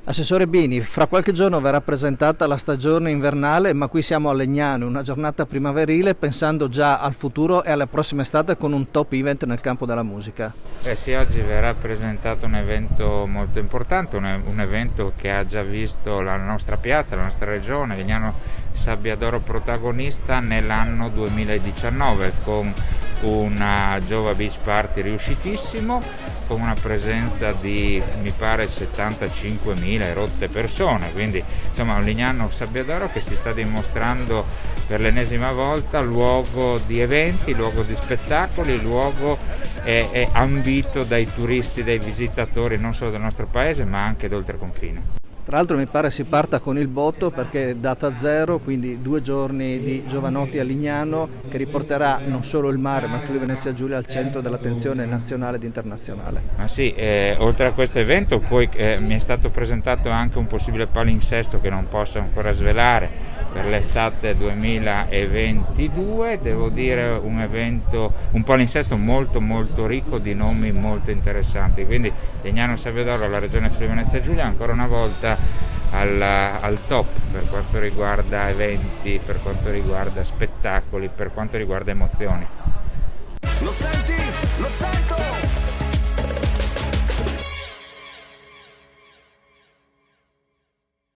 Assessore Bini, fra qualche giorno verrà presentata la stagione invernale, ma qui siamo a Legnano, una giornata primaverile, pensando già al futuro e alla prossima estate con un top event nel campo della musica. Eh sì, oggi verrà presentato un evento molto importante, un evento che ha già visto la nostra piazza, la nostra regione, Legnano Sabbiadoro protagonista nell'anno 2019 con una Giova Beach Party riuscitissimo, con una presenza di mi pare 75.000 erotte persone, quindi insomma un Legnano Sabbiadoro che si sta dimostrando per l'ennesima volta luogo di eventi, luogo di spettacoli, luogo è ambito dai turisti, dai visitatori non solo del nostro paese ma anche d'oltre confine. Tra l'altro mi pare si parta con il botto perché data zero, quindi 2 giorni di Giovanotti a Lignano che riporterà non solo il mare ma il Friuli Venezia Giulia al centro dell'attenzione nazionale ed internazionale. Ma sì, oltre a questo evento poi mi è stato presentato anche un possibile palinsesto che non posso ancora svelare per l'estate 2022, devo dire un evento, un palinsesto molto molto ricco di nomi molto interessanti, quindi Legnano Sabbiadoro, la regione Friuli Venezia Giulia ancora una volta al top per quanto riguarda eventi, per quanto riguarda spettacoli, per quanto riguarda emozioni. Lo senti? Lo sento!